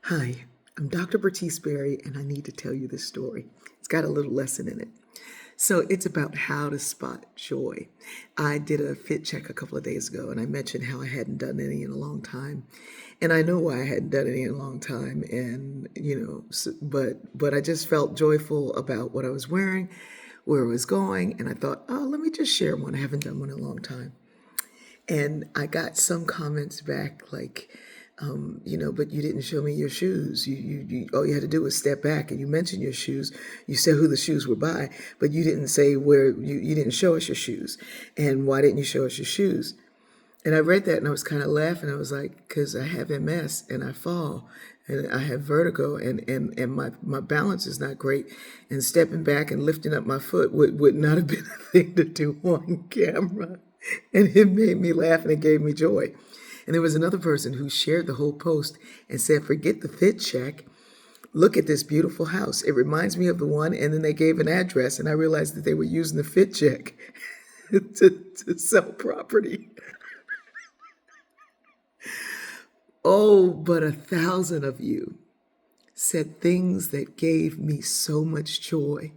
Hi, I'm Dr. Bertice Berry, and I need to tell you this story. It's got a little lesson in it. So it's about how to spot joy. I did a fit check a couple of days ago, and I mentioned how I hadn't done any in a long time, and I know why I hadn't done any in a long time. And but I just felt joyful about what I was wearing, where I was going, and I thought, oh, let me just share one. I haven't done one in a long time. And I got some comments back like, but you didn't show me your shoes. You all you had to do was step back and you mentioned your shoes. You said who the shoes were by, but you didn't say where you didn't show us your shoes. And why didn't you show us your shoes? And I read that and I was kind of laughing. I was like, because I have MS and I fall and I have vertigo and my balance is not great. And stepping back and lifting up my foot would not have been a thing to do on camera. And it made me laugh and it gave me joy. And there was another person who shared the whole post and said, forget the fit check. Look at this beautiful house. It reminds me of the one. And then they gave an address and I realized that they were using the fit check to sell property. Oh, but 1,000 of you said things that gave me so much joy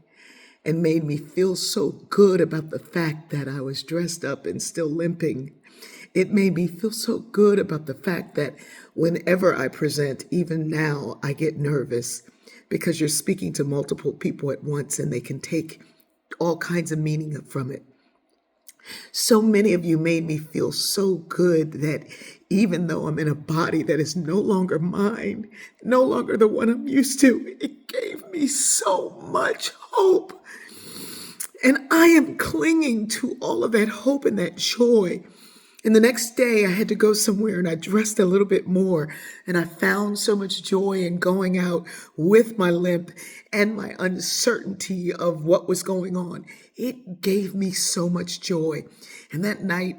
and made me feel so good about the fact that I was dressed up and still limping. It made me feel so good about the fact that whenever I present, even now, I get nervous because you're speaking to multiple people at once and they can take all kinds of meaning from it. So many of you made me feel so good that even though I'm in a body that is no longer mine, no longer the one I'm used to, it gave me so much hope. And I am clinging to all of that hope and that joy. And the next day I had to go somewhere and I dressed a little bit more and I found so much joy in going out with my limp and my uncertainty of what was going on. It gave me so much joy. And that night,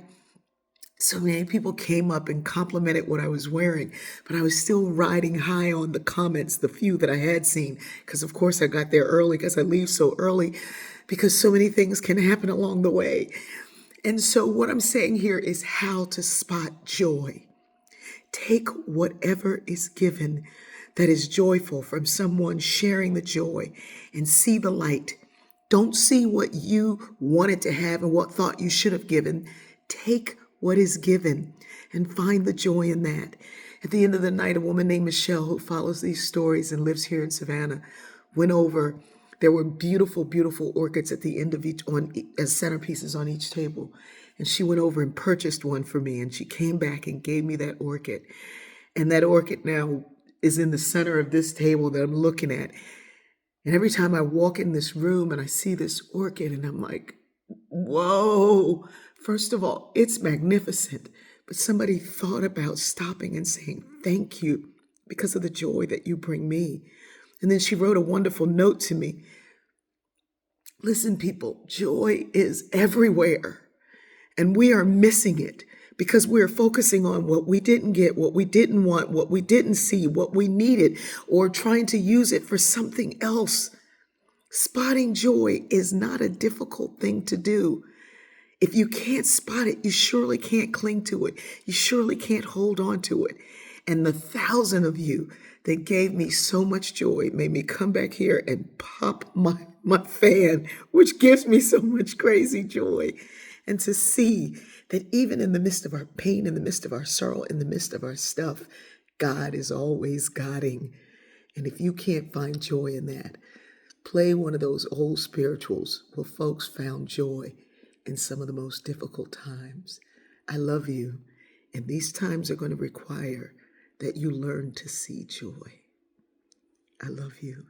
so many people came up and complimented what I was wearing, but I was still riding high on the comments, the few that I had seen, because of course I got there early because I leave so early because so many things can happen along the way. And so what I'm saying here is how to spot joy. Take whatever is given that is joyful from someone sharing the joy and see the light. Don't see what you wanted to have and what thought you should have given. Take what is given and find the joy in that. At the end of the night, a woman named Michelle, who follows these stories and lives here in Savannah, went over. There were beautiful, beautiful orchids at the end of each, as centerpieces on each table. And she went over and purchased one for me. And she came back and gave me that orchid. And that orchid now is in the center of this table that I'm looking at. And every time I walk in this room and I see this orchid and I'm like, whoa, first of all, it's magnificent. But somebody thought about stopping and saying, thank you because of the joy that you bring me. And then she wrote a wonderful note to me. Listen, people, joy is everywhere. And we are missing it because we're focusing on what we didn't get, what we didn't want, what we didn't see, what we needed, or trying to use it for something else. Spotting joy is not a difficult thing to do. If you can't spot it, you surely can't cling to it. You surely can't hold on to it. And the 1,000 of you that gave me so much joy made me come back here and pop my fan, which gives me so much crazy joy. And to see that even in the midst of our pain, in the midst of our sorrow, in the midst of our stuff, God is always guiding. And if you can't find joy in that, play one of those old spirituals where folks found joy in some of the most difficult times. I love you. And these times are going to require that you learn to see joy. I love you.